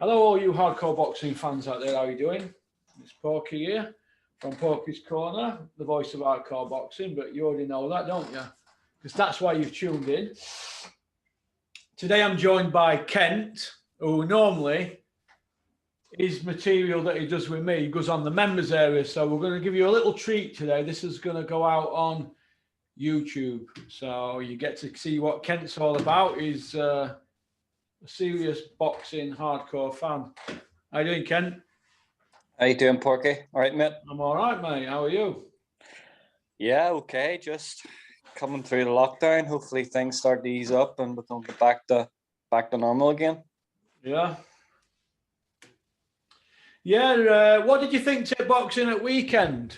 Hello, all you hardcore boxing fans out there. How are you doing? It's Porky here from Porky's Corner, the voice of hardcore boxing. But you already know that, don't you? Because that's why you've tuned in. Today, I'm joined by Kent, who normally his material that he does with me goes on the members area. So we're going to give you a little treat today. This is going to go out on YouTube, so you get to see what Kent's all about. He's a serious boxing hardcore fan. How you doing, Kent? How you doing, Porky? All right, mate? I'm all right, mate. How are you? Yeah, okay. Just coming through the lockdown. Hopefully things start to ease up and we can get back to normal again. Yeah. Yeah. What did you think to boxing at weekend?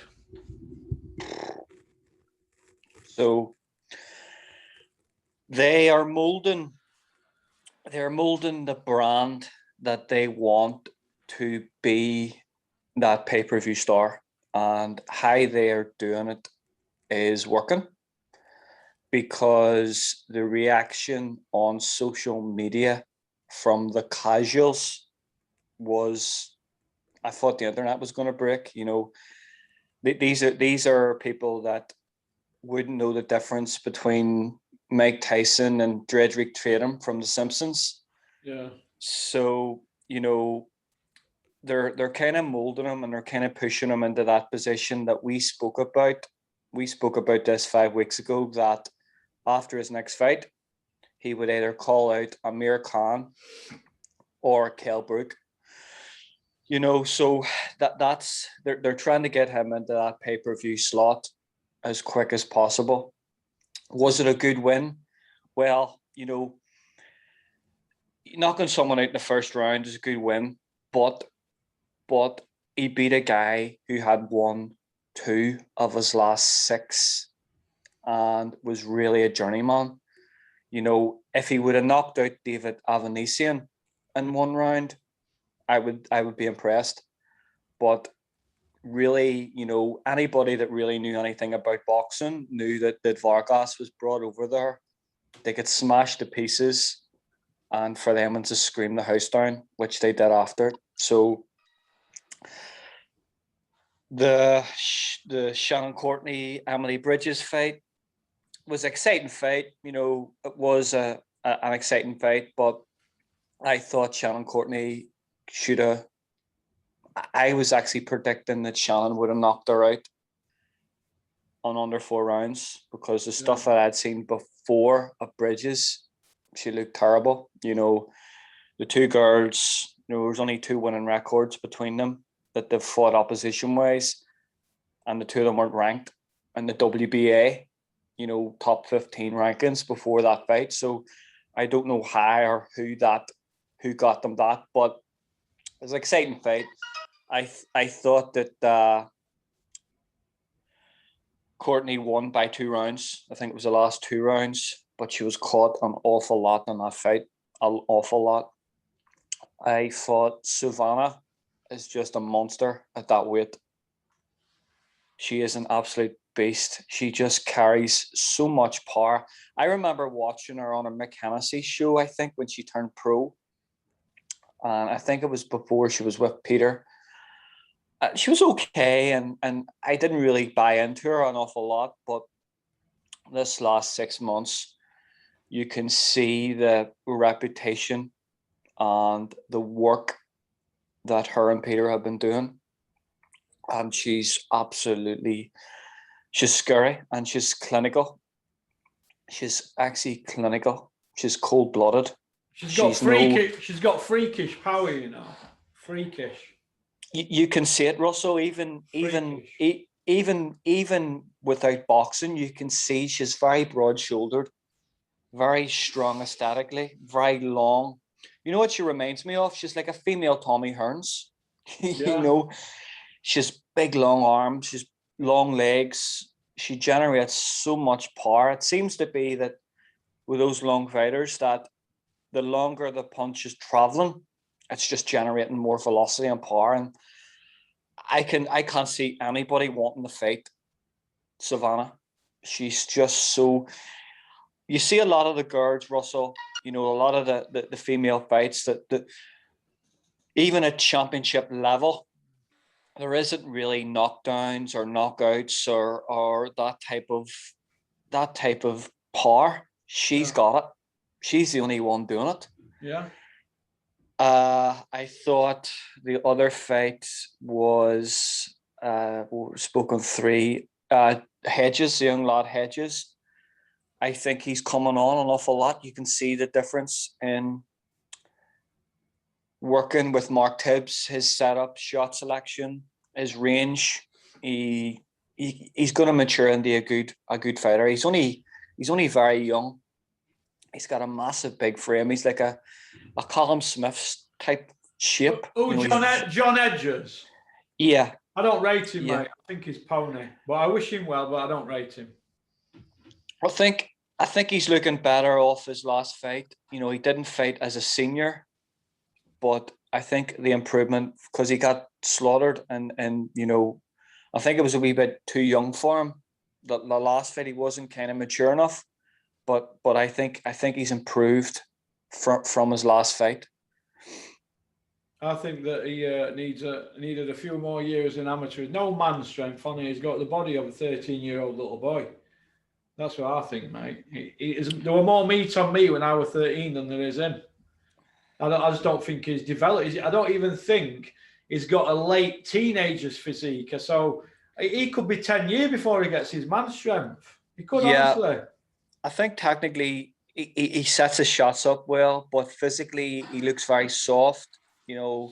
So they're molding the brand that they want to be that pay-per-view star, and how they're doing it is working, because the reaction on social media from the casuals was, I thought the internet was going to break. You know, these are people that wouldn't know the difference between Mike Tyson and Drederick Tatum from The Simpsons. Yeah. So, you know, they're kind of molding him and they're kind of pushing him into that position that we spoke about. We spoke about this 5 weeks ago, that after his next fight, he would either call out Amir Khan or Kell Brook. You know, so that's they're trying to get him into that pay-per-view slot as quick as possible. Was it a good win? Well, you know, knocking someone out in the first round is a good win, but he beat a guy who had won 2 of his last 6 and was really a journeyman. You know, if he would have knocked out David Avanesian in 1 round, I would be impressed. But really, you know, anybody that really knew anything about boxing knew that Vargas was brought over there. They could smash to pieces and for them to scream the house down, which they did after. So the Shannon Courtney, Emily Bridges fight was an exciting fight. You know, it was an exciting fight, but I thought Shannon Courtney should have. I was actually predicting that Shannon would have knocked her out on under 4 rounds, because the stuff that I'd seen before of Bridges, she looked terrible. You know, the 2 girls, you know, there was only 2 winning records between them that they've fought opposition wise, and the 2 of them weren't ranked in the WBA, you know, top 15 rankings before that fight. So I don't know how or who got them that, but it was an exciting fight. I thought that Courtney won by 2 rounds. I think it was the last 2 rounds, but she was caught an awful lot in that fight, an awful lot. I thought Savannah is just a monster at that weight. She is an absolute beast. She just carries so much power. I remember watching her on a Mick Hennessy show, I think, when she turned pro. And I think it was before she was with Peter. She was okay, and I didn't really buy into her an awful lot, but this last 6 months, you can see the reputation and the work that her and Peter have been doing. And she's scary, and she's clinical. She's actually clinical. She's cold-blooded. She's got freakish power, you know. Freakish. You can see it, Russell. Even without boxing, you can see she's very broad-shouldered, very strong aesthetically, very long. You know what she reminds me of? She's like a female Tommy Hearns. Yeah. You know, she's big, long arms. She's long legs. She generates so much power. It seems to be that with those long fighters, that the longer the punch is traveling, it's just generating more velocity and power. And I can't see anybody wanting to fight Savannah. She's just so. You see a lot of the girls, Russell. You know, a lot of the female fights that even at championship level, there isn't really knockdowns or knockouts or that type of power. She's got it. She's the only one doing it. Yeah. I thought the other fight was spoken three. Hedges, the young lad Hedges. I think he's coming on an awful lot. You can see the difference in working with Mark Tibbs, his setup, shot selection, his range. He's going to mature into a good fighter. He's only very young. He's got a massive big frame. He's like a Callum Smith type shape. Oh, you know, John Edges. Yeah. I don't rate him, mate. I think he's pony. But I wish him well, but I don't rate him. I think he's looking better off his last fight. You know, he didn't fight as a senior, but I think the improvement, because he got slaughtered and you know, I think it was a wee bit too young for him. The last fight he wasn't kind of mature enough, but I think he's improved from his last fight. I think that he needed a few more years in amateur. No man strength on him. He's got the body of a 13-year-old little boy. That's what I think, mate. There were more meat on me when I was 13 than there is him. I just don't think he's developed. I don't even think he's got a late teenager's physique. So he could be 10 years before he gets his man strength. He could, honestly. I think technically he sets his shots up well, but physically he looks very soft. You know,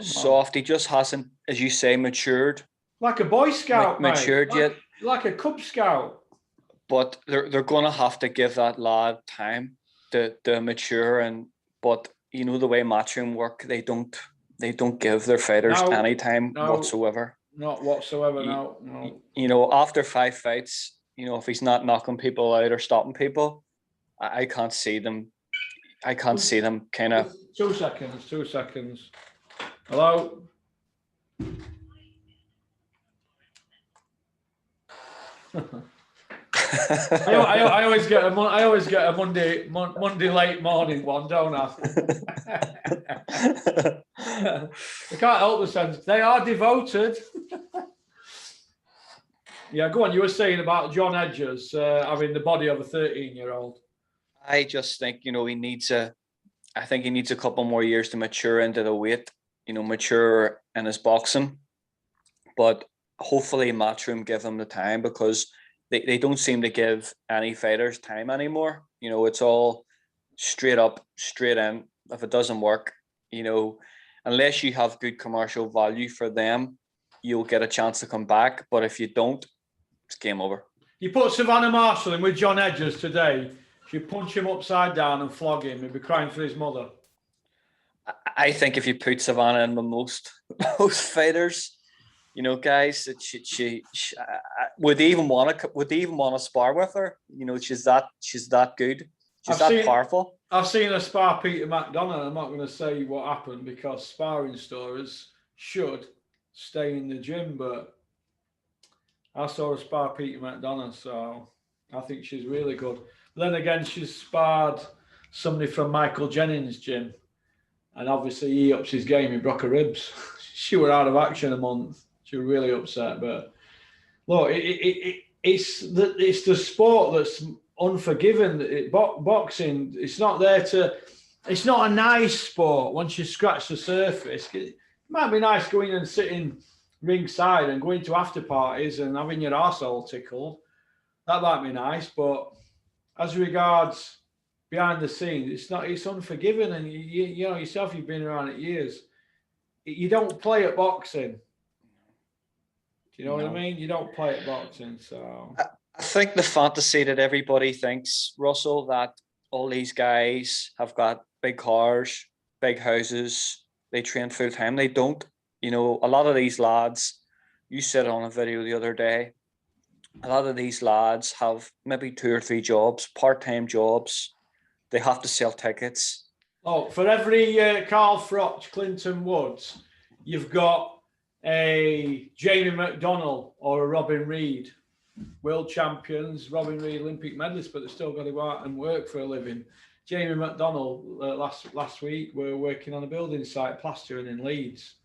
soft. He just hasn't, as you say, matured. Like a Boy Scout, matured mate. Yet. Like a Cub Scout. But they're going to have to give that lad time to mature. But you know the way matchroom work, they don't give their fighters any time whatsoever. Not whatsoever. No. You know, after 5 fights, you know, if he's not knocking people out or stopping people, I can't see them. I can't see them kind of. 2 seconds. 2 seconds. Hello. I always get a Monday late morning one, don't I? I can't help the sense they are devoted. Yeah, go on. You were saying about John Edges having the body of a 13-year-old. I just think, you know, I think he needs a couple more years to mature into the weight, you know, mature in his boxing. But hopefully Matchroom give him the time, because they don't seem to give any fighters time anymore. You know, it's all straight up, straight in. If it doesn't work, you know, unless you have good commercial value for them, you'll get a chance to come back. But if you don't, it's game over. You put Savannah Marshall in with John Edges today, she'd punch him upside down and flog him. He'd be crying for his mother. I think if you put Savannah in with most fighters, you know, guys, that she would they even want to spar with her? You know, she's that good. She's powerful. I've seen her spar Peter McDonough. I'm not going to say what happened, because sparring stories should stay in the gym, but I saw her spar Peter McDonough, so I think she's really good. But then again, she's sparred somebody from Michael Jennings' gym, and obviously he ups his game. He broke her ribs. She were out of action a month. She was really upset. But look, it's the sport that's unforgiving. Boxing, it's not there to. It's not a nice sport once you scratch the surface. It might be nice going and sitting ringside and going to after parties and having your arsehole tickled. That might be nice, but as regards behind the scenes, it's not. It's unforgiving, and you know yourself. You've been around it years. You don't play at boxing. Do you know what I mean? You don't play at boxing, so. I think the fantasy that everybody thinks, Russell, that all these guys have got big cars, big houses, they train full time. They don't. You know, a lot of these lads, you said on a video the other day, a lot of these lads have maybe 2 or 3 jobs, part-time jobs. They have to sell tickets. Oh, for every Carl Froch, Clinton Woods, you've got a Jamie McDonnell or a Robin Reed. World champions, Robin Reed, Olympic medalists, but they've still got to go out and work for a living. Jamie McDonald last week were working on a building site, plastering in Leeds.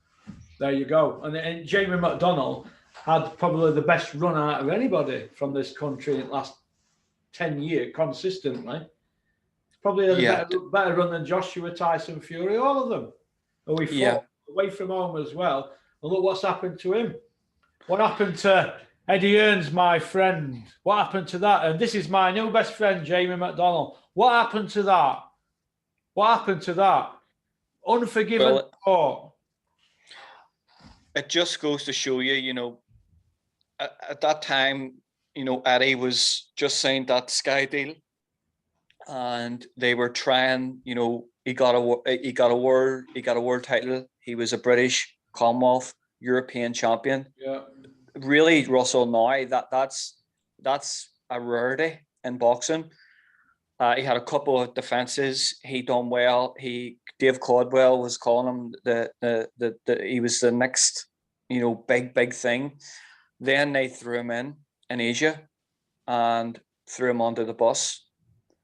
There you go. And Jamie McDonald had probably the best run out of anybody from this country in the last 10 years consistently. Probably had a better run than Joshua, Tyson Fury, all of them. And we fought away from home as well. And look what's happened to him. What happened to Eddie Earns, my friend? What happened to that? And this is my new best friend, Jamie McDonald. What happened to that? What happened to that? Unforgiven sport. It just goes to show you, you know, at that time, you know, Eddie was just signed that Sky deal, and they were trying. You know, he got a world title. He was a British, Commonwealth, European champion. Yeah. Really, Russell, now that's a rarity in boxing. He had a couple of defenses. He done well. Dave Caldwell was calling him he was the next, you know, big thing. Then they threw him in Asia and threw him under the bus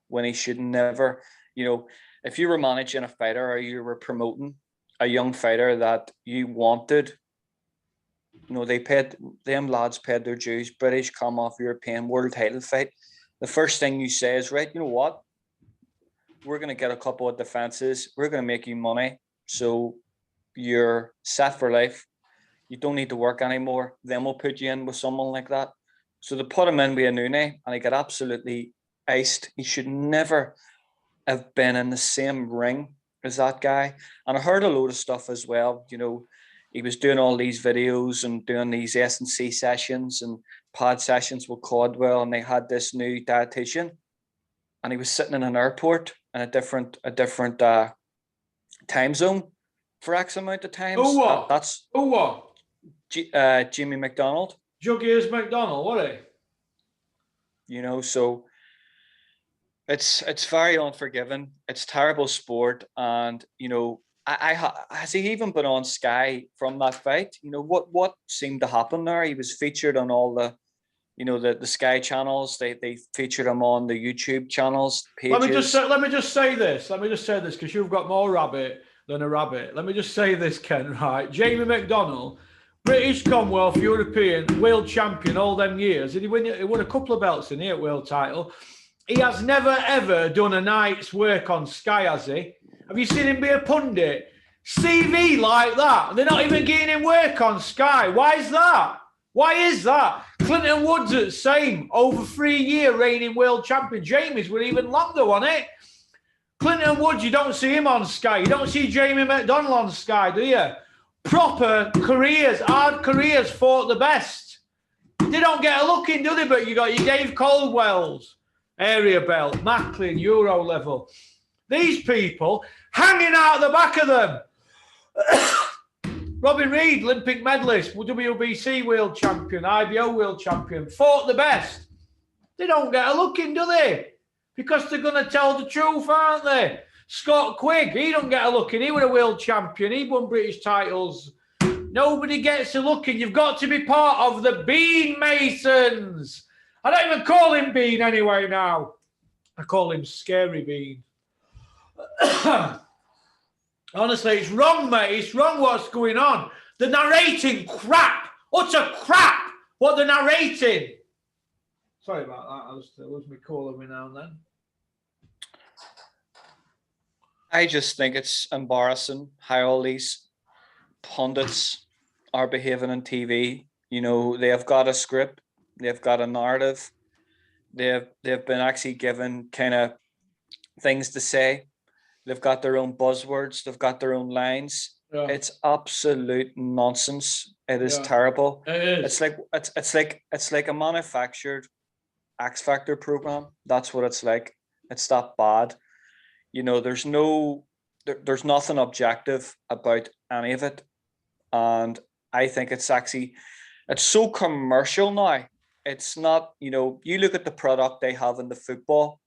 when he should never. You know, if you were managing a fighter or you were promoting a young fighter that you wanted, you know, them lads paid their dues. British, Commonwealth, European, world title fight. The first thing you say is, right, you know what? We're going to get a couple of defenses. We're going to make you money. So you're set for life. You don't need to work anymore. Then we'll put you in with someone like that. So they put him in with Anune, and he got absolutely iced. He should never have been in the same ring as that guy. And I heard a load of stuff as well. You know, he was doing all these videos and doing these S&C sessions and pod sessions with Caldwell, and they had this new dietitian, and he was sitting in an airport in a different time zone for X amount of times. Oh what? That's what? Jimmy McDonald. Juggies McDonald, what he? You know, so it's very unforgiving. It's terrible sport, and you know, has he even been on Sky from that fight? You know, what seemed to happen there? He was featured on all the, you know, the Sky channels. They featured him on the YouTube channels, pages. Let me just say this because you've got more rabbit than a rabbit. Let me just say this, Ken, right? Jamie McDonald, British, Commonwealth, European, world champion all them years. He won a couple of belts in here at world title. He has never ever done a night's work on Sky, has he? Have you seen him be a pundit? CV like that. They're not even getting him work on Sky. Why is that? Why is that? Clinton Woods at same, over 3-year reigning world champion. Jamie's were even longer, wasn't it? Clinton Woods, you don't see him on Sky. You don't see Jamie McDonald on Sky, do you? Proper careers, hard careers, fought the best. They don't get a look in, do they? But you got your Dave Caldwell's, area belt, Macklin, Euro level. These people hanging out the back of them. Robin Reed, Olympic medalist, WBC world champion, IBO world champion, fought the best. They don't get a look in, do they? Because they're going to tell the truth, aren't they? Scott Quigg, he don't get a look in. He was a world champion. He won British titles. Nobody gets a look in. You've got to be part of the Bean Masons. I don't even call him Bean anyway now. I call him Scary Bean. Honestly, it's wrong, mate. It's wrong what's going on. They're narrating crap. Utter crap what they're narrating. Sorry about that. I lose my call every now and then. I just think it's embarrassing how all these pundits are behaving on TV. You know, they have got a script. They've got a narrative. They've been actually given kind of things to say. They've got their own buzzwords. They've got their own lines. Yeah. It's absolute nonsense. It is terrible. It is. It's like a manufactured X Factor program. That's what it's like. It's that bad. You know, there's nothing objective about any of it. And I think it's so commercial now. It's not, you know, you look at the product they have in the football,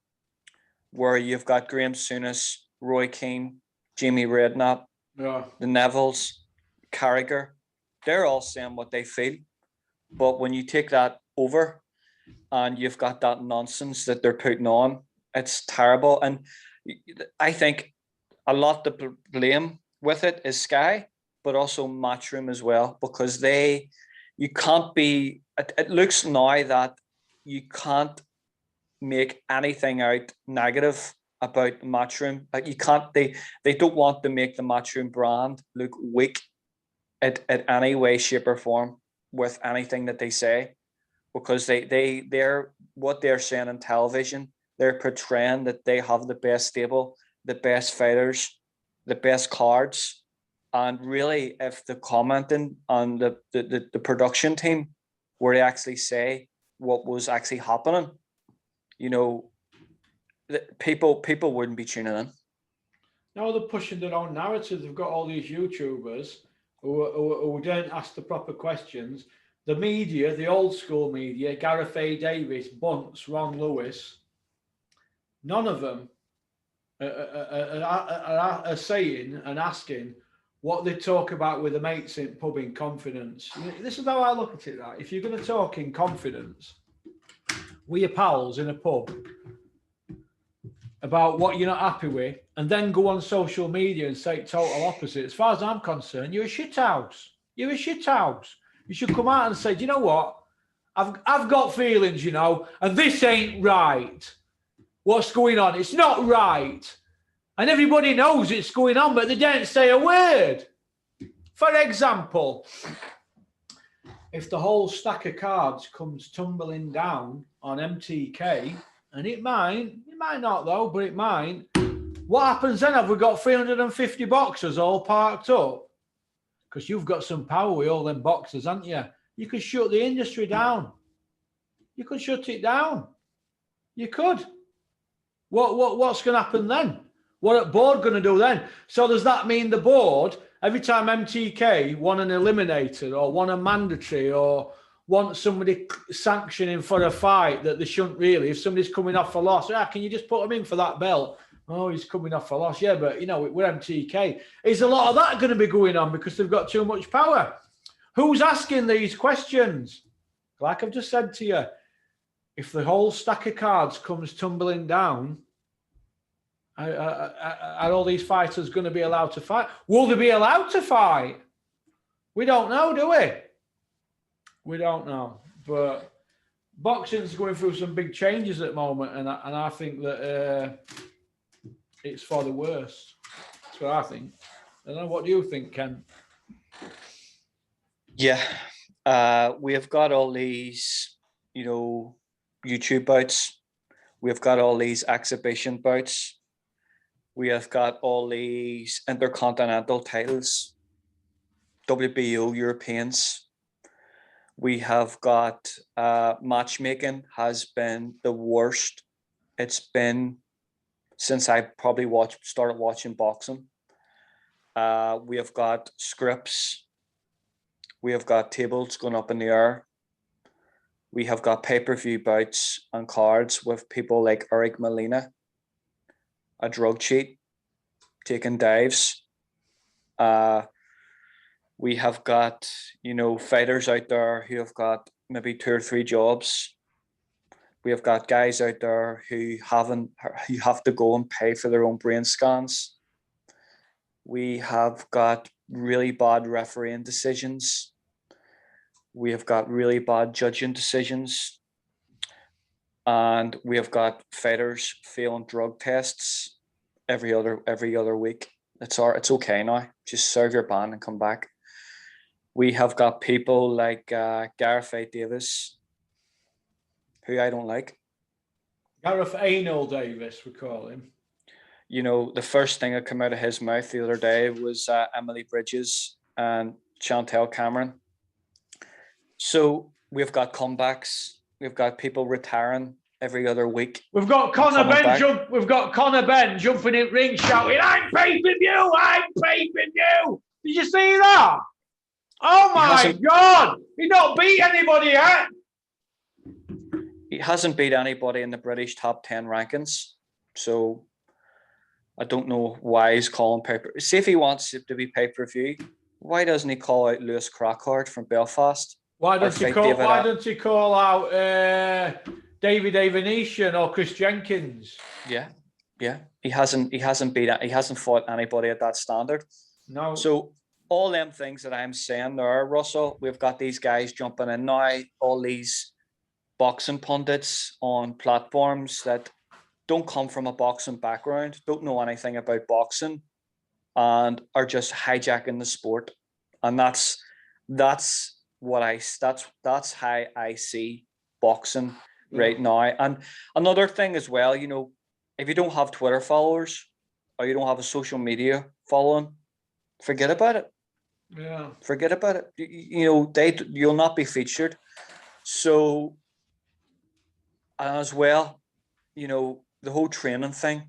where you've got Graham Souness, Roy Keane, Jamie Redknapp, the Nevilles, Carragher. They're all saying what they feel. But when you take that over and you've got that nonsense that they're putting on, it's terrible. And I think a lot to blame with it is Sky, but also Matchroom as well, because you can't be, it looks now that you can't make anything out negative about Matchroom. Like you can't, they don't want to make the Matchroom brand look weak at any way, shape or form with anything that they say, because they're what they're saying on television, they're portraying that they have the best stable, the best fighters, the best cards. And really, if the commenting on the production team were to actually say what was actually happening, you know, people wouldn't be tuning in. Now they're pushing their own narrative. They've got all these YouTubers who don't ask the proper questions. The media, the old school media, Gareth A. Davis, Bunce, Ron Lewis, none of them are saying and asking what they talk about with the mates in pub in confidence. This is how I look at it, right? If you're going to talk in confidence with your pals in a pub about what you're not happy with, and then go on social media and say total opposite, as far as I'm concerned, you're a shithouse. You're a shithouse. You should come out and say, do you know what? I've got feelings, you know, and this ain't right. What's going on? It's not right. And everybody knows it's going on, but they don't say a word. For example, if the whole stack of cards comes tumbling down on MTK, and it might not though, but it might. What happens then? Have we got 350 boxers all parked up? Because you've got some power with all them boxers, haven't you? You could shut the industry down. You could shut it down. You could. What's going to happen then? What are the board going to do then? So does that mean the board, every time MTK want an eliminator or want a mandatory or want somebody sanctioning for a fight that they shouldn't really, if somebody's coming off a loss, can you just put him in for that belt? Oh, he's coming off a loss. Yeah, but, you know, we're MTK. Is a lot of that going to be going on because they've got too much power? Who's asking these questions? Like I've just said to you, if the whole stack of cards comes tumbling down, are all these fighters going to be allowed to fight? Will they be allowed to fight? We don't know, do we? We don't know. But boxing's going through some big changes at the moment, and I think that it's for the worse. That's what I think. I don't know. What do you think, Ken? Yeah, we have got all these, you know, YouTube bouts. We've got all these exhibition bouts. We have got all these intercontinental titles, WBO Europeans. We have got matchmaking has been the worst it's been since I probably started watching boxing. We have got scripts. We have got tables going up in the air. We have got pay-per-view bouts and cards with people like Eric Molina, a drug cheat, taking dives. We have got, you know, fighters out there who have got maybe 2 or 3 jobs. We have got guys out there who have to go and pay for their own brain scans. We have got really bad refereeing decisions. We have got really bad judging decisions. And we have got fighters failing drug tests every other week. It's okay now. Just serve your ban and come back. We have got people like Gareth A. Davis, who I don't like. Gareth Anal Davis, we call him. You know, the first thing that came out of his mouth the other day was Emily Bridges and Chantel Cameron. So we've got comebacks. We've got people retiring every other week. We've got Conor Benn. We've got Conor Benn jumping in ring shouting, "I'm pay-per-view! I'm pay-per-view!" Did you see that? Oh my God! He not beat anybody yet. He hasn't beat anybody in the British top 10 rankings. So I don't know why he's calling pay-per-view. See, if he wants it to be pay-per-view, why doesn't he call out Lewis Crockhard from Belfast? Why don't he call out David Avenetian or Chris Jenkins? Yeah. Yeah, he hasn't fought anybody at that standard. No. So all them things that I'm saying there, Russell, we've got these guys jumping in now, all these boxing pundits on platforms that don't come from a boxing background, don't know anything about boxing, and are just hijacking the sport. And that's how I see boxing right now. And another thing as well, you know, if you don't have Twitter followers or you don't have a social media following, forget about it. Yeah. Forget about it. You know, you'll not be featured. So, and as well, you know, the whole training thing,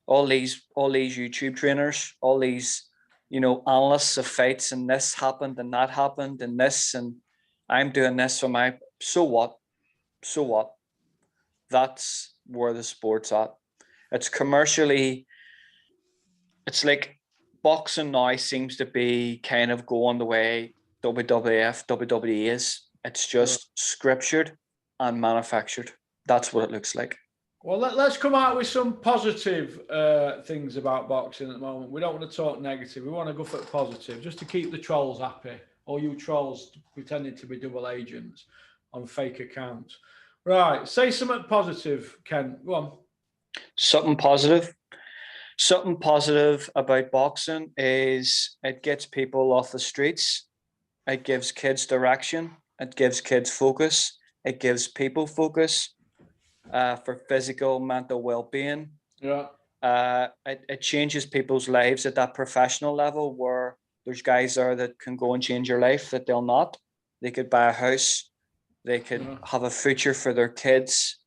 all these YouTube trainers, all these, you know, analysts of fights, and this happened and that happened and this, and I'm doing this for my, so what? So what? That's where the sport's at. It's commercially, it's like boxing now seems to be kind of going the way WWF, WWE is. It's just scriptured and manufactured. That's what it looks like. Well, let's come out with some positive things about boxing at the moment. We don't want to talk negative. We want to go for positive, just to keep the trolls happy. All you trolls pretending to be double agents on fake accounts. Right, say something positive, Ken. Go on. Something positive. Something positive about boxing is it gets people off the streets. It gives kids direction. It gives kids focus. It gives people focus for physical, mental well-being. Yeah. It changes people's lives at that professional level where there's guys there that can go and change your life that they'll not. They could buy a house. They could have a future for their kids.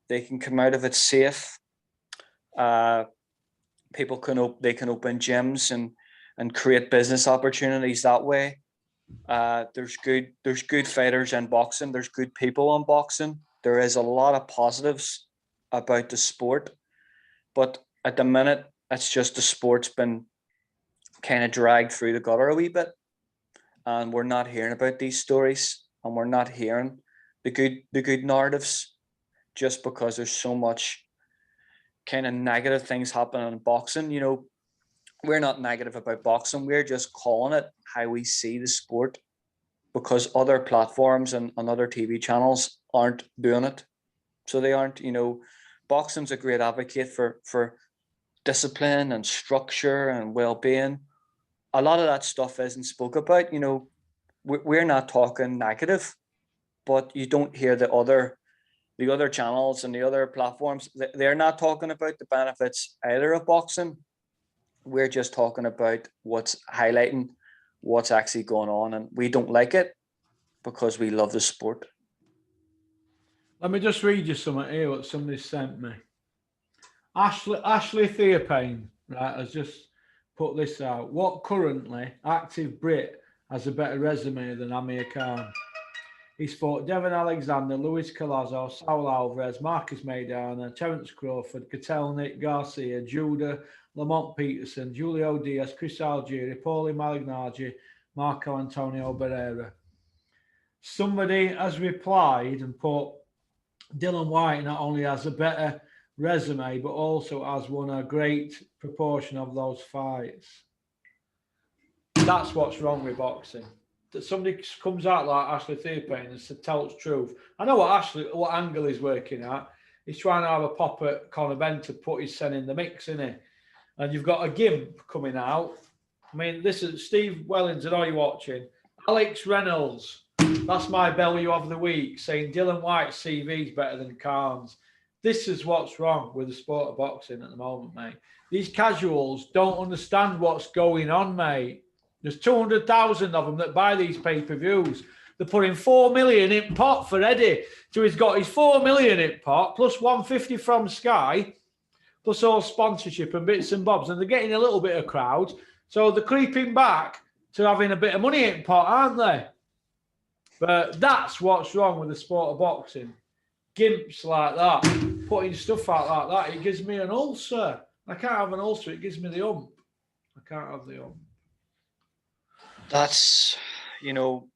They can come out of it safe. People can open gyms and create business opportunities that way. There's good fighters in boxing. There's good people in boxing. There is a lot of positives about the sport, but at the minute, it's just the sport's been kind of dragged through the gutter a wee bit, and we're not hearing about these stories, and we're not hearing the good narratives, just because there's so much kind of negative things happening in boxing. You know, we're not negative about boxing. We're just calling it how we see the sport, because other platforms and other TV channels aren't doing it. So they aren't, you know, boxing's a great advocate for discipline and structure and well-being. A lot of that stuff isn't spoke about. You know, we're not talking negative, but you don't hear the other channels and the other platforms. They're not talking about the benefits either of boxing. We're just talking about what's highlighting what's actually going on, and we don't like it because we love the sport. Let me just read you something here what somebody sent me. Ashley Theopane, right, has just put this out. What currently active Brit has a better resume than Amir Khan? He's fought Devon Alexander, Luis Collazo, Saul Alvarez, Marcus Maidana, Terence Crawford, Kotelnik, Garcia, Judah, Lamont Peterson, Julio Diaz, Chris Algieri, Paulie Malignaggi, Marco Antonio Barrera. Somebody has replied and put Dylan White not only has a better resume, but also has won a great proportion of those fights. That's what's wrong with boxing. That somebody comes out like Ashley Theopane and tells the truth. I know what angle he's working at. He's trying to have a pop at Conor Benn to put his son in the mix, isn't he? And you've got a gimp coming out. I mean, this is Steve Wellington. Are you watching? Alex Reynolds, that's my belly of the week, saying Dylan White's CV is better than Khan's. This is what's wrong with the sport of boxing at the moment, mate. These casuals don't understand what's going on, mate. There's 200,000 of them that buy these pay-per-views. They're putting 4 million in pot for Eddie. So he's got his 4 million in pot, plus 150 from Sky, plus all sponsorship and bits and bobs. And they're getting a little bit of crowd. So they're creeping back to having a bit of money in pot, aren't they? But that's what's wrong with the sport of boxing. Gimps like that, putting stuff out like that, it gives me an ulcer. I can't have an ulcer, it gives me the ump. I can't have the ump. That's, you know,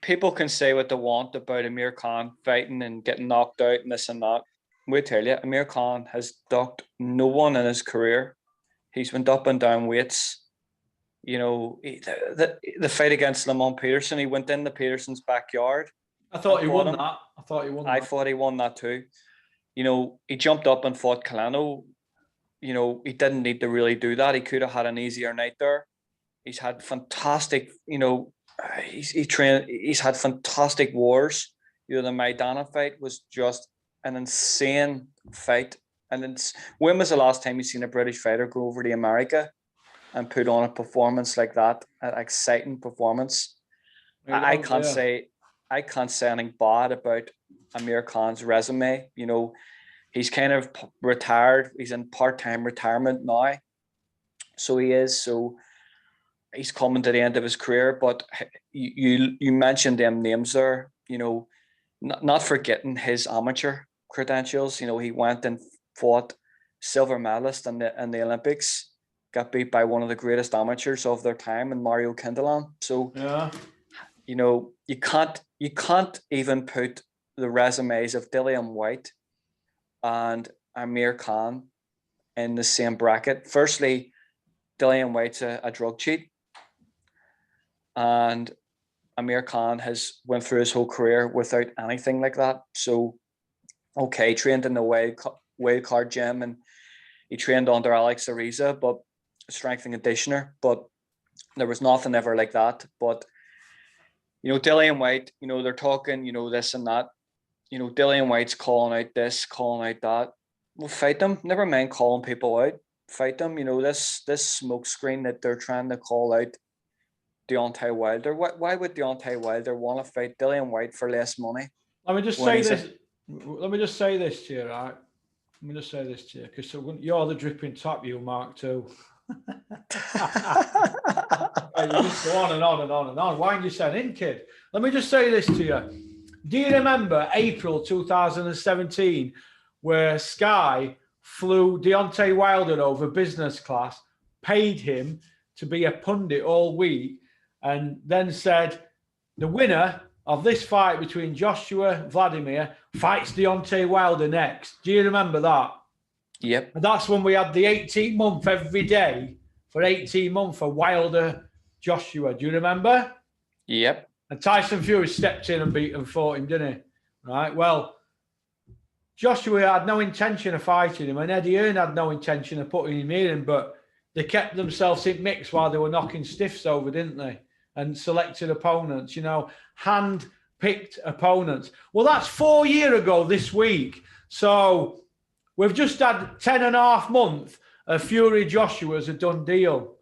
people can say what they want about Amir Khan fighting and getting knocked out and this and that. we tell you, Amir Khan has ducked no one in his career. He's went up and down weights. You know, the fight against Lamont Peterson, he went into Peterson's backyard. I thought he won him. that. I thought he won that too. You know, he jumped up and fought Colano. You know, he didn't need to really do that. He could have had an easier night there. He's had fantastic, you know, he's had fantastic wars. You know, the Maidana fight was just an insane fight. And when was the last time you seen a British fighter go over to America and put on a performance like that, an exciting performance? I can't say anything bad about Amir Khan's resume. You know, he's kind of retired. He's in part-time retirement now. So he is. So he's coming to the end of his career. But you mentioned them names there, you know, not forgetting his amateur credentials. You know, he went and fought silver medalist in the Olympics, got beat by one of the greatest amateurs of their time in Mario Kindelan. So, you know, you can't even put the resumes of Dillian White and Amir Khan in the same bracket. Firstly, Dillian White's a drug cheat, and Amir Khan has went through his whole career without anything like that. So, okay, trained in the wild card gym, and he trained under Alex Ariza, but strength and conditioner, but there was nothing ever like that. But you know, Dillian White, you know, they're talking, you know, this and that. You know, Dillian White's calling out this, calling out that. Well, fight them. Never mind calling people out. Fight them. You know, this smoke screen that they're trying to call out Deontay Wilder. Why would Deontay Wilder want to fight Dillian White for less money? Let me just say this. Let me just say this to you, right? Let me just say this to you, because you're the dripping top, you, Mark, too. You just go on and on and on and on. Why aren't you saying in, kid? Let me just say this to you. Do you remember April 2017, where Sky flew Deontay Wilder over business class, paid him to be a pundit all week, and then said, the winner of this fight between Joshua Vladimir fights Deontay Wilder next? Do you remember that? Yep. And that's when we had the 18-month every day for 18 months for Wilder Joshua. Do you remember? Yep. And Tyson Fury stepped in and fought him, didn't he? Right. Well, Joshua had no intention of fighting him, and Eddie Hearn had no intention of putting him in, but they kept themselves in mix while they were knocking stiffs over, didn't they? And selected opponents, you know, hand-picked opponents. Well, that's 4 years ago this week. So we've just had 10.5 months of Fury Joshua as a done deal.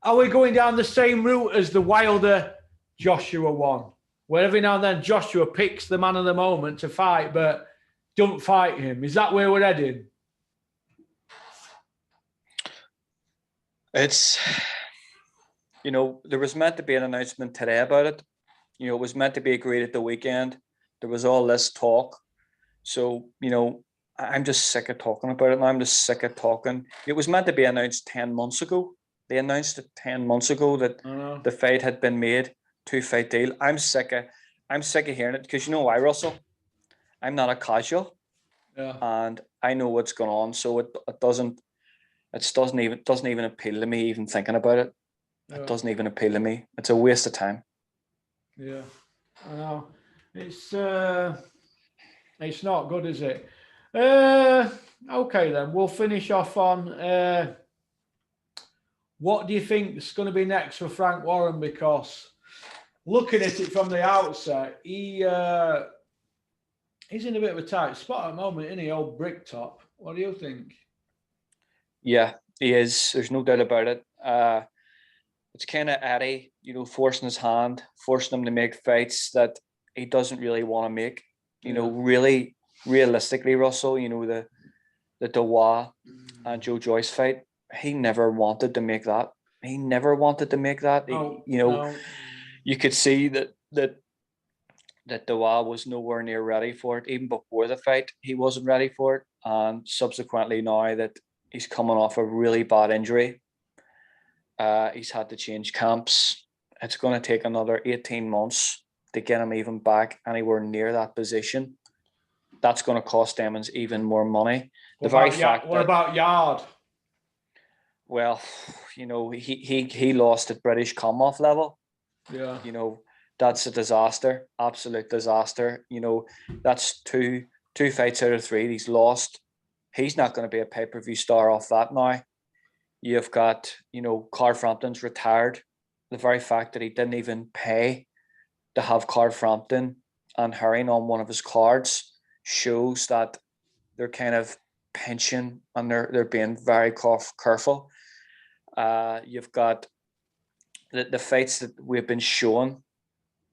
Are we going down the same route as the Wilder Joshua one, where every now and then Joshua picks the man of the moment to fight, but don't fight him? Is that where we're heading? It's, you know, there was meant to be an announcement today about it. You know, it was meant to be agreed at the weekend. There was all this talk. So, you know, I'm just sick of talking about it now. I'm just sick of talking. It was meant to be announced 10 months ago. They announced it 10 months ago that the fight had been made, 2-fight deal. I'm sick of hearing it, because you know why, Russell? I'm not a casual, and I know what's going on. So it doesn't even appeal to me even thinking about it. It doesn't even appeal to me. It's a waste of time. Yeah, I know. It's not good, is it? Okay, then we'll finish off on what do you think is going to be next for Frank Warren? Because looking at it from the outset, he's in a bit of a tight spot at the moment, isn't he, old brick top? What do you think? Yeah, he is. There's no doubt about it. It's kind of Eddie, you know, forcing his hand, forcing him to make fights that he doesn't really want to make. You know, really, realistically, Russell, you know, the Dawa and Joe Joyce fight, he never wanted to make that. He never wanted to make that. You could see that Dawa was nowhere near ready for it. Even before the fight, he wasn't ready for it. And subsequently, now that he's coming off a really bad injury, he's had to change camps. It's going to take another 18 months to get him even back anywhere near that position. that's going to cost Emmons even more money. What about Yard? Well, you know, he lost at British Commonwealth level. Yeah. You know, that's a disaster, absolute disaster. You know, that's two fights out of 3 he's lost. He's not going to be a pay-per-view star off that now. You've got, you know, Carl Frampton's retired. The very fact that he didn't even pay to have Carl Frampton and Herring on one of his cards shows that they're kind of pinching and they're being very careful. You've got the fights that we've been showing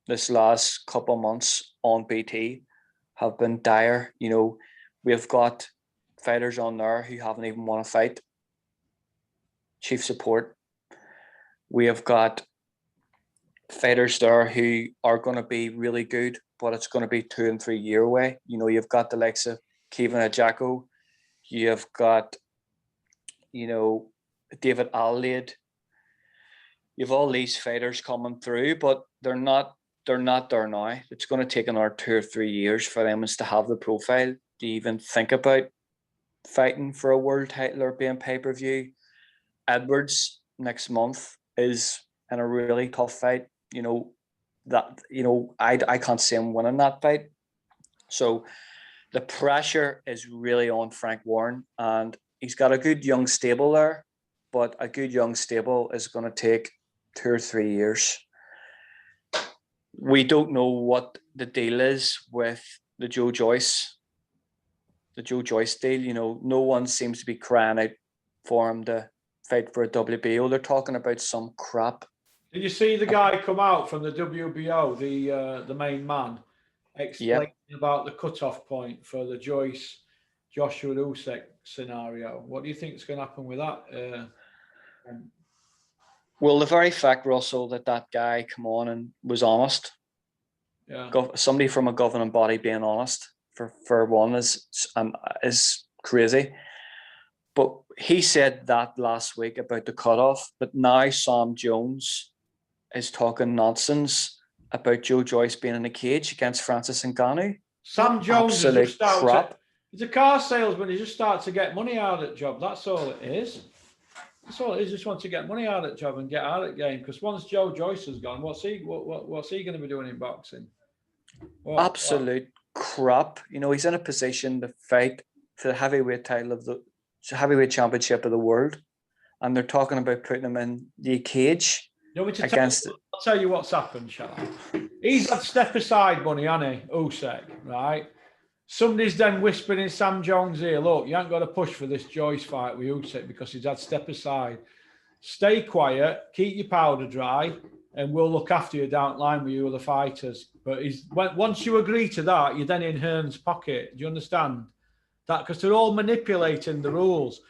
this last couple of months on BT have been dire. You know, we've got fighters on there who haven't even won a fight. Chief support. We have got fighters there who are going to be really good, but it's going to be 2 and 3 year away. You know, you've got the likes of Kevin Ajako, you've got, you know, David Allade. You've all these fighters coming through, but they're not there now. It's going to take another 2 or 3 years for them to have the profile to even think about fighting for a world title or being pay-per-view. Edwards next month is in a really tough fight. You know, that, you know, I can't see him winning that fight. So the pressure is really on Frank Warren, and he's got a good young stable there, but a good young stable is going to take 2 or 3 years. We don't know what the deal is with the Joe Joyce deal. You know, no one seems to be crying out for him to fight for a WBO. They're talking about some crap. Did you see the guy come out from the WBO, the main man, explaining about the cutoff point for the Joshua Usyk scenario? What do you think is going to happen with that? Well, the very fact, Russell, that guy come on and was honest. Yeah. Somebody from a governing body being honest for one is crazy. But he said that last week about the cutoff, but now Sam Jones is talking nonsense about Joe Joyce being in a cage against Francis Ngannou. Sam Jones is just crap. He's a car salesman. He just starts to get money out of the job. That's all it is. That's all it is. Just wants to get money out of the job and get out of the game. Because once Joe Joyce is gone, what's he going to be doing in boxing? Absolute crap. You know, he's in a position to fight for the heavyweight title of the heavyweight championship of the world, and they're talking about putting him in the cage against. I'll tell you what's happened, shall I? He's had step aside money, hasn't he? Usyk, right? Somebody's then whispering in Sam Jones' ear, look, you ain't got to push for this Joyce fight with Usyk because he's had step aside. Stay quiet, keep your powder dry, and we'll look after you down the line with you other fighters. But once you agree to that, you're then in Hearn's pocket. Do you understand? That because they're all manipulating the rules.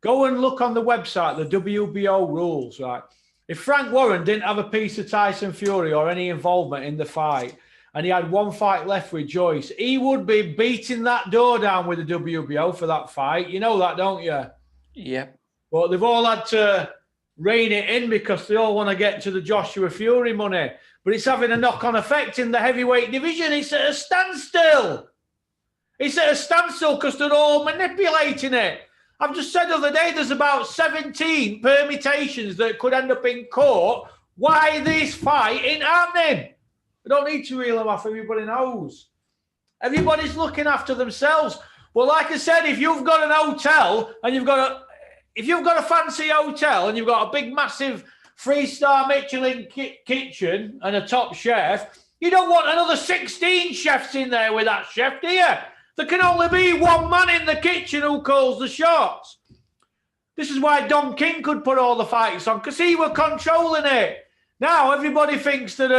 Go and look on the website, the WBO rules, right? If Frank Warren didn't have a piece of Tyson Fury or any involvement in the fight, and he had one fight left with Joyce, he would be beating that door down with the WBO for that fight. You know that, don't you? Yeah. But they've all had to rein it in because they all want to get to the Joshua Fury money. But it's having a knock-on effect in the heavyweight division. It's at a standstill. It's at a standstill because they're all manipulating it. I've just said the other day there's about 17 permutations that could end up in court. Why this fight ain't happening? We don't need to reel them off. Everybody knows. Everybody's looking after themselves. Well, like I said, if you've got an hotel and you've got a fancy hotel and you've got a big, massive 3-star Michelin kitchen and a top chef, you don't want another 16 chefs in there with that chef, do you? There can only be one man in the kitchen who calls the shots. This is why Don King could put all the fights on, because he were controlling it. Now everybody thinks that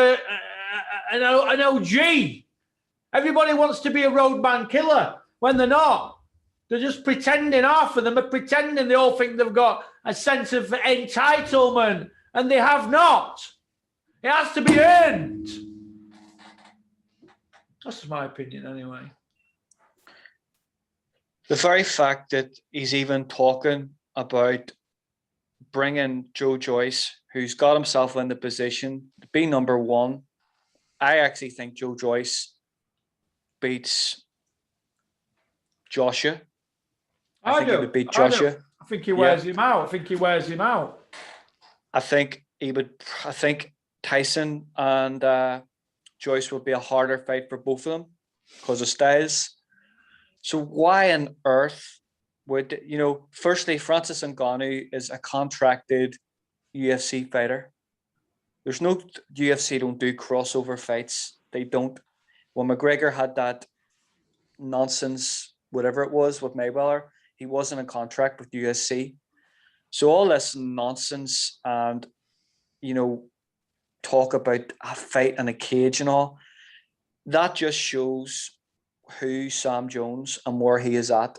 an OG. Everybody wants to be a roadman killer when they're not. They're just pretending. Half of them are pretending. They all think they've got a sense of entitlement, and they have not. It has to be earned. That's my opinion anyway. The very fact that he's even talking about bringing Joe Joyce, who's got himself in the position to be number one. I actually think Joe Joyce beats Joshua. I think do. he would beat I do. Joshua. I think he wears him out. I think he would. I think Tyson and Joyce would be a harder fight for both of them because of styles. So why on earth would, firstly, Francis Ngannou is a contracted UFC fighter. There's no UFC don't do crossover fights. They don't. When McGregor had that nonsense, whatever it was with Mayweather, he wasn't in contract with UFC. So all this nonsense and, talk about a fight in a cage and all, that just shows who Sam Jones and where he is at.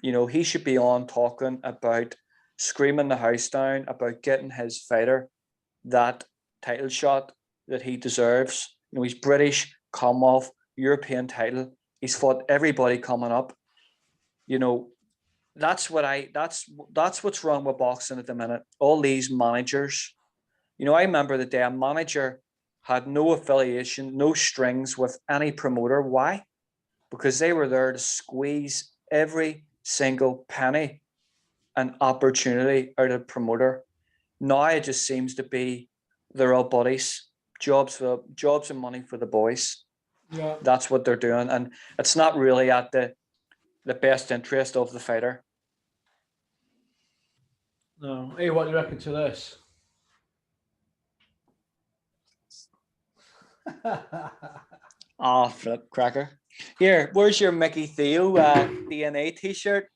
He should be on talking about screaming the house down about getting his fighter that title shot that he deserves. He's British, Commonwealth, European title. He's fought everybody coming up. That's what's wrong with boxing at the minute. All these managers. I remember the day a manager had no affiliation, no strings with any promoter. Why? Because they were there to squeeze every single penny and opportunity out of the promoter. Now it just seems to be they're all buddies, jobs and money for the boys. Yeah, that's what they're doing, and it's not really at the best interest of the fighter. No. Hey, what do you reckon to this? Oh, flip cracker. Here, where's your Mickey Theo DNA t-shirt?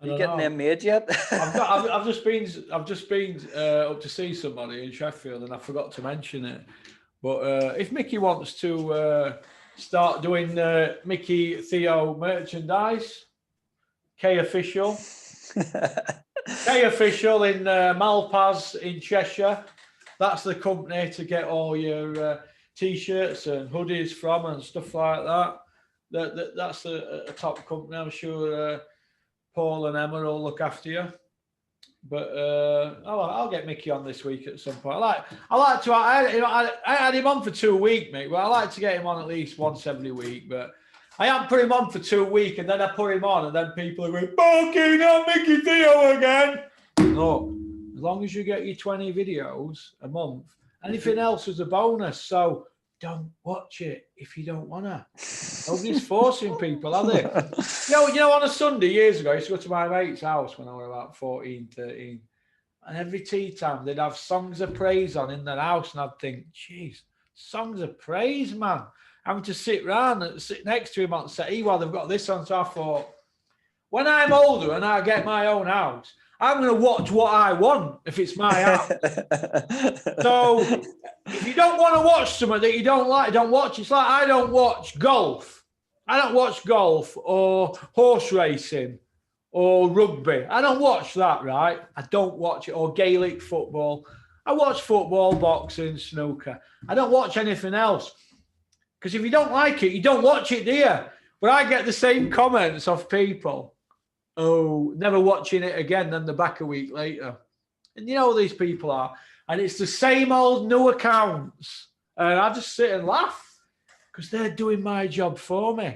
Are you getting them made yet? I've just been up to see somebody in Sheffield, and I forgot to mention it. But if Mickey wants to start doing Mickey Theo merchandise, K Official in Malpaz in Cheshire, that's the company to get all your t-shirts and hoodies from and stuff like that. That's a top company. I'm sure Paul and Emma will look after you. But I'll get Mickey on this week at some point. I like to. I had him on for 2 weeks, mate. Well, I like to get him on at least once every week. But I haven't put him on for 2 weeks, and then I put him on, and then people are going, "Porky, not Mickey Theo again." No, as long as you get your 20 videos a month, anything else is a bonus. So don't watch it if you don't want to. Nobody's forcing people, are they? On a Sunday years ago, I used to go to my mate's house when I was about 14, 13. And every tea time, they'd have songs of praise on in their house. And I'd think, geez, songs of praise, man. Having to sit round and sit next to him on set while they've got this on. So I thought, when I'm older and I get my own house, I'm going to watch what I want if it's my house. So if you don't want to watch something that you don't like, don't watch. It's like I don't watch golf. I don't watch golf or horse racing or rugby. I don't watch that, right? I don't watch it. Or Gaelic football. I watch football, boxing, snooker. I don't watch anything else. Because if you don't like it, you don't watch it, do you? But I get the same comments of people. Oh, never watching it again, then they're back a week later. And you know who these people are. And it's the same old new accounts. And I just sit and laugh because they're doing my job for me.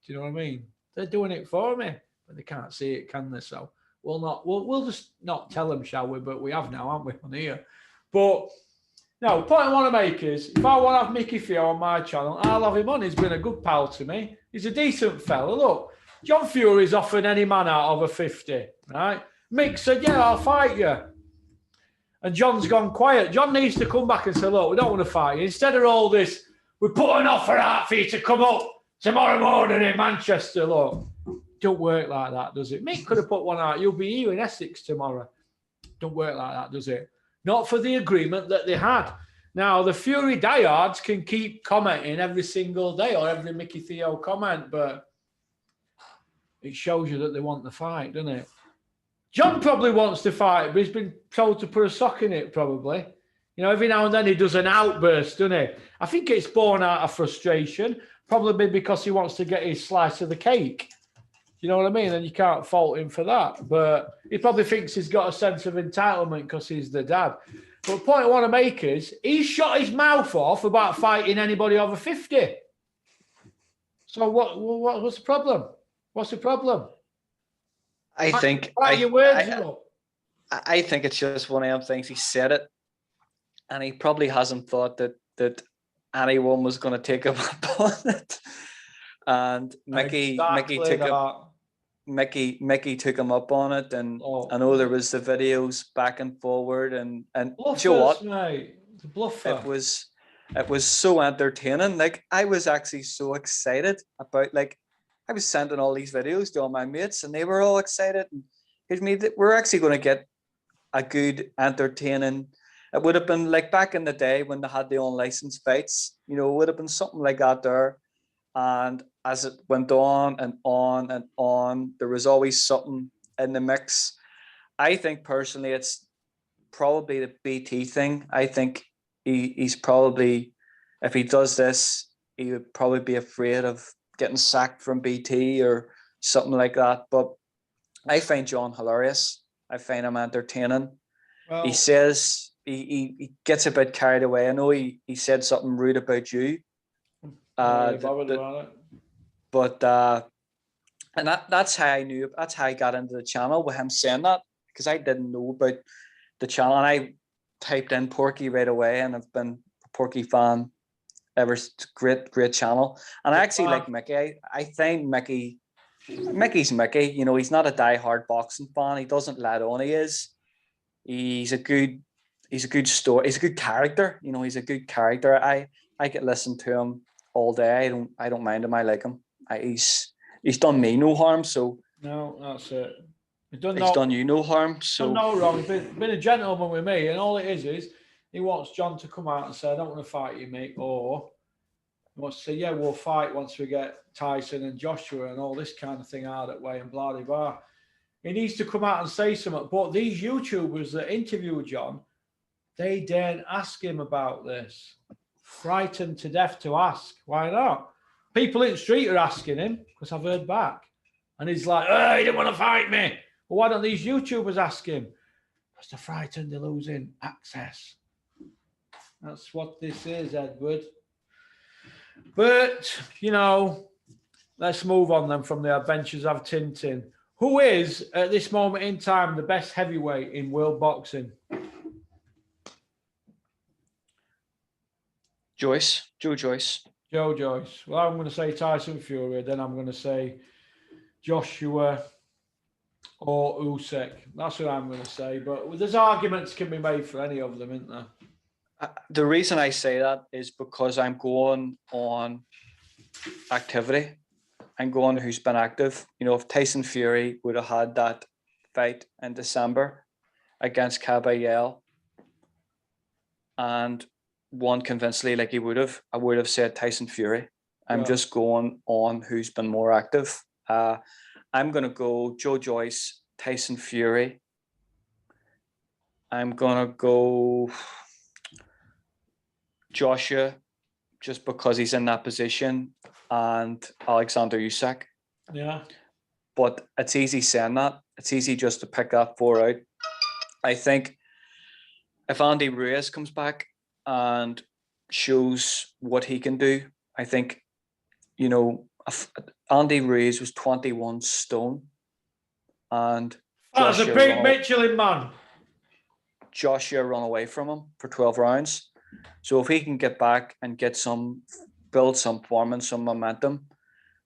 Do you know what I mean? They're doing it for me, but they can't see it, can they? So we'll just not tell them, shall we? But we have now, haven't we, on here? But no, the point I want to make is if I want to have Mickey Theo on my channel, I'll have him on. He's been a good pal to me. He's a decent fella. Look, John Fury's offered any man out over 50, right? Mick said, yeah, I'll fight you. And John's gone quiet. John needs to come back and say, look, we don't want to fight you. Instead of all this, we put an offer out for you to come up tomorrow morning in Manchester. Look, don't work like that, does it? Mick could have put one out. You'll be here in Essex tomorrow. Don't work like that, does it? Not for the agreement that they had. Now, the Fury diehards can keep commenting every single day or every Mickey Theo comment, but it shows you that they want the fight, doesn't it? John probably wants to fight, but he's been told to put a sock in it, probably. Every now and then he does an outburst, doesn't he? I think it's born out of frustration, probably because he wants to get his slice of the cake. You know what I mean? And you can't fault him for that. But he probably thinks he's got a sense of entitlement because he's the dad. But the point I want to make is he's shot his mouth off about fighting anybody over 50. So what's the problem? What's the problem? I think your words up. I think it's just one of them things. He said it, and he probably hasn't thought that anyone was going to take him up on it. And Mickey took him up on it, and I know there was the videos back and forward, and bluffers, you know what, mate, the bluffer. It was so entertaining. Like, I was actually so excited about, like, I was sending all these videos to all my mates, and they were all excited. And here's me, that we're actually going to get a good, entertaining. It would have been like back in the day when they had the unlicensed fights. You know, it would have been something like that there. And as it went on and on and on, there was always something in the mix. I think personally, it's probably the BT thing. I think he's probably, if he does this, he would probably be afraid of getting sacked from BT or something like that. But I find John hilarious. I find him entertaining. Well, he says he gets a bit carried away. I know he said something rude about you. But that's how I knew. That's how I got into the channel, with him saying that, because I didn't know about the channel. And I typed in Porky right away, and I've been a Porky fan ever since. Great channel. And I actually like Mickey. I think Mickey's Mickey. You know, he's not a diehard boxing fan. He doesn't let on he is. He's a good story. He's a good character. You know, he's a good character. I could listen to him all day. I don't mind him. I like him. He's done me no harm. So no, that's it. He's done you no harm. So no wrong. He's been a gentleman with me, and all it is he wants John to come out and say, "I don't want to fight you, mate," or he wants to say, "Yeah, we'll fight once we get Tyson and Joshua and all this kind of thing out of the way," and blah blah blah. He needs to come out and say something. But these YouTubers that interview John, they daren't ask him about this. Frightened to death to ask. Why not? People in the street are asking him, because I've heard back. And he's like, "Oh, he didn't want to fight me." Well, why don't these YouTubers ask him? Because they're frightened they're losing access. That's what this is, Edward. But, you know, let's move on then from the adventures of Tintin. Who is, at this moment in time, the best heavyweight in world boxing? Joe Joyce. Joe Joyce. Well, I'm going to say Tyson Fury. Then I'm going to say Joshua or Usyk. That's what I'm going to say. But there's arguments can be made for any of them, isn't there? The reason I say that is because I'm going on activity. I'm going who's been active. You know, if Tyson Fury would have had that fight in December against Ppv and won convincingly like he would have, I would have said Tyson Fury. I'm just going on who's been more active. I'm going to go Joe Joyce, Tyson Fury. I'm going to go Joshua, just because he's in that position, and Alexander Usyk. Yeah. But it's easy saying that. It's easy just to pick that four out. I think if Andy Ruiz comes back and shows what he can do, I think, you know, Andy Ruiz was 21 stone. And that's a big Michelin man. Joshua run away from him for 12 rounds. So if he can get back and build some form and some momentum,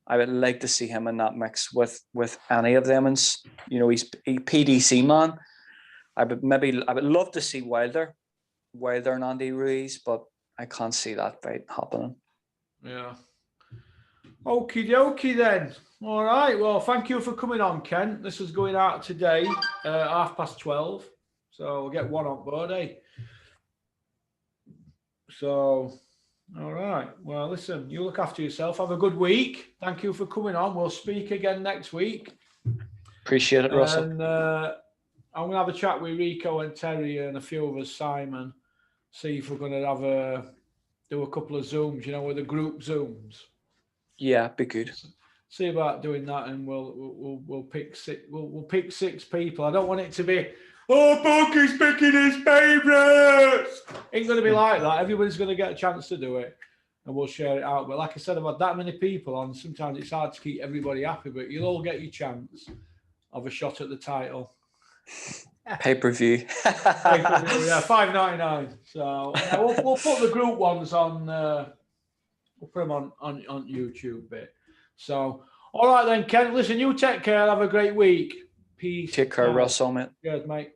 I would like to see him in that mix with any of them. And, you know, he's a PDC man. I would love to see Wilder and Andy Ruiz, but I can't see that fight happening. Yeah. Okie dokie then. All right. Well, thank you for coming on, Ken. This is going out today, 12:30. So we'll get one on board, eh? So, all right. Well, listen, you look after yourself. Have a good week. Thank you for coming on. We'll speak again next week. Appreciate it, Russell. And I'm going to have a chat with Rico and Terry and a few of us, Simon, see if we're going to do a couple of Zooms, you know, with the group Zooms. Yeah, be good. See about doing that, and we'll pick six. We'll pick 6 people. I don't want it to be, "Oh, Porky's picking his favourites." Ain't going to be like that. Everybody's going to get a chance to do it. and we'll share it out. But like I said, I've had that many people on. Sometimes it's hard to keep everybody happy, but you'll all get your chance of a shot at the title. Pay-per-view. Yeah, $5.99. So we'll put the group ones on. We'll put them on YouTube bit. So all right then, Ken. Listen, you take care. Have a great week. Peace. Take care, out. Russell, mate. Cheers, mate.